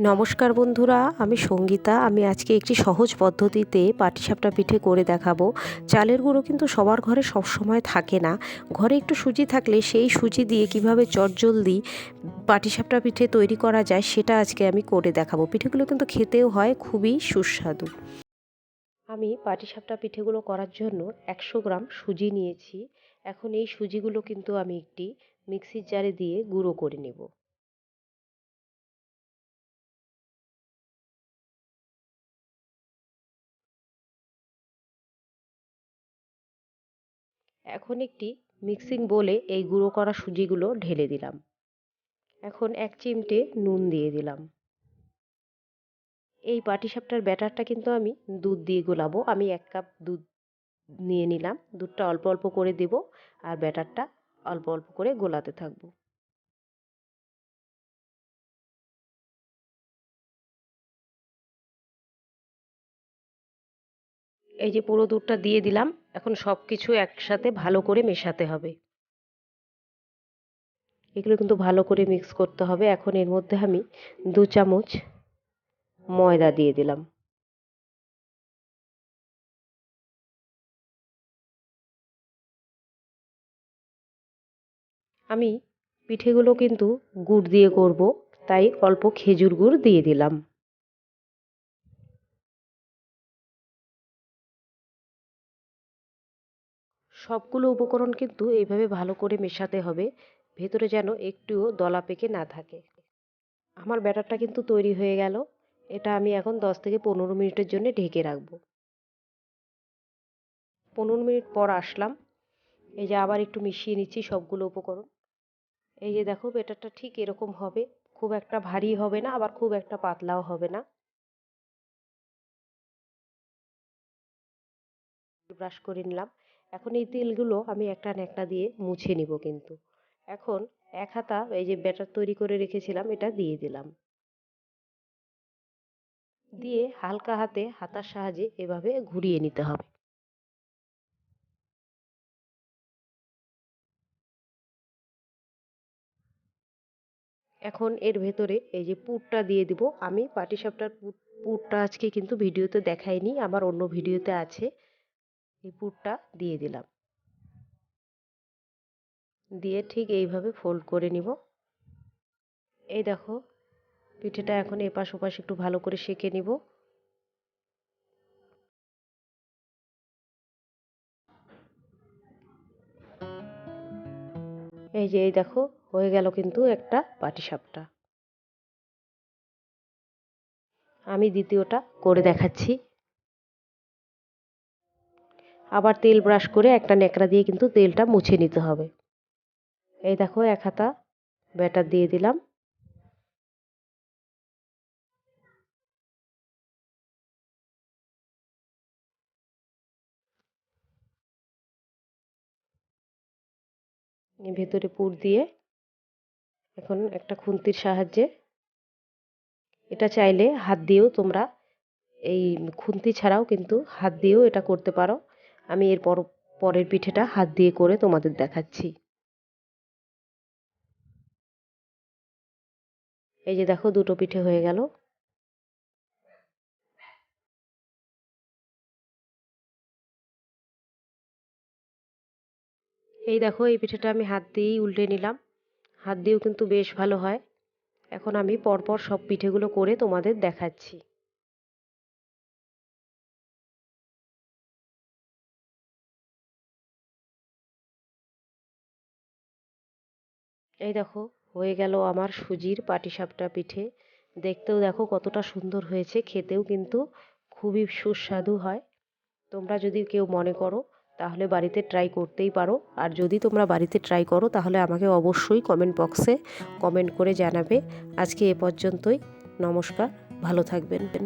নমস্কার বন্ধুরা, আমি সঙ্গীতা। আমি আজকে একটি সহজ পদ্ধতিতে পাটিসাপটা পিঠে করে দেখাবো। চালের গুঁড়ো কিন্তু সবার ঘরে সবসময় থাকে না। ঘরে একটু সুজি থাকলে সেই সুজি দিয়ে কিভাবে চটজলদি পাটিসাপটা পিঠে তৈরি করা যায় সেটা আজকে আমি করে দেখাবো। পিঠেগুলো কিন্তু খেতেও হয় খুবই সুস্বাদু। আমি পাটিসাপটা পিঠেগুলো করার জন্য 100 গ্রাম সুজি নিয়েছি। এখন এই সুজিগুলো কিন্তু আমি একটি মিক্সির জারে দিয়ে গুঁড়ো করে নেব। এখন একটি মিক্সিং বোলে এই গুঁড়ো করা সুজিগুলো ঢেলে দিলাম। এখন 1 চিমটে নুন দিয়ে দিলাম। এই পাটিসাপটার ব্যাটারটা কিন্তু আমি দুধ দিয়ে গোলাবো। আমি 1 কাপ দুধ নিয়ে নিলাম। দুধটা অল্প অল্প করে দেব আর ব্যাটারটা অল্প অল্প করে গোলাতে থাকবো। এই যে পুরো দুধটা দিয়ে দিলাম। এখন সব কিছু একসাথে ভালো করে মেশাতে হবে। এগুলো কিন্তু ভালো করে মিক্স করতে হবে। এখন এর মধ্যে আমি 2 চামচ ময়দা দিয়ে দিলাম। আমি পিঠেগুলো কিন্তু গুড় দিয়ে করব, তাই অল্প খেজুর গুড় দিয়ে দিলাম। সবগুলো উপকরণ কিন্তু এইভাবে ভালো করে মেশাতে হবে, ভেতরে যেন একটুও দলা পেকে না থাকে। আমার ব্যাটারটা কিন্তু তৈরি হয়ে গেল। এটা আমি এখন 10 থেকে 15 মিনিটের জন্য ঢেকে রাখবো। 15 মিনিট পর আসলাম। এই যে আবার একটু মিশিয়ে নিচ্ছি সবগুলো উপকরণ। এই যে দেখো ব্যাটারটা ঠিক এরকম হবে। খুব একটা ভারী হবে না, আবার খুব একটা পাতলাও হবে না। ব্রাশ করে নিলাম। এখন এই তেলগুলো আমি একটা ন্যাকড়া দিয়ে মুছে নিব কিন্তু। এখন 1 হাতা এই যে ব্যাটার তৈরি করে রেখেছিলাম এটা দিয়ে দিলাম। দিয়ে হালকা হাতে হাতার সাহায্যে এভাবে ঘুরিয়ে নিতে হবে। এখন এর ভেতরে এই যে পুরটা দিয়ে দিব। আমি পাটিসাপটার পুরটা আজকে কিন্তু ভিডিওতে দেখাইনি, আমার অন্য ভিডিওতে আছে। এই পুরটা দিয়ে দিলাম। দিয়ে ঠিক এইভাবে ফোল্ড করে নিব। এই দেখো পিঠেটা এখন এপাশ ওপাশ একটু ভালো করে সেঁকে নিব। এই যে এই দেখো হয়ে গেল কিন্তু একটা পাটিসাপটা। আমি দ্বিতীয়টা করে দেখাচ্ছি। আবার তেল ব্রাশ করে একটা ন্যাকড়া দিয়ে কিন্তু তেলটা মুছে নিতে হবে। এই দেখো 1 হাতা ব্যাটার দিয়ে দিলাম। ভেতরে পুর দিয়ে এখন একটা খুন্তির সাহায্যে, এটা চাইলে হাত দিয়েও তোমরা, এই খুন্তি ছাড়াও কিন্তু হাত দিয়েও এটা করতে পারো। আমি এর পরের পিঠেটা হাত দিয়ে করে তোমাদের দেখাচ্ছি। এই যে দেখো দুটো পিঠে হয়ে গেল। এই দেখো এই পিঠেটা আমি হাত দিয়েই উল্টে নিলাম। হাত দিয়েও কিন্তু বেশ ভালো হয়। এখন আমি পরপর সব পিঠেগুলো করে তোমাদের দেখাচ্ছি। এই দেখো হয়ে গেল আমার সুজির পাটিসাপটা পিঠে। দেখতেও দেখো কতটা সুন্দর হয়েছে, খেতেও কিন্তু খুবই সুস্বাদু হয়। তোমরা যদি কেউ মনে করো তাহলে বাড়িতে ট্রাই করতেই পারো। আর যদি তোমরা বাড়িতে ট্রাই করো তাহলে আমাকে অবশ্যই কমেন্ট বক্সে কমেন্ট করে জানাবে। আজকে এ পর্যন্তই। নমস্কার, ভালো থাকবেন।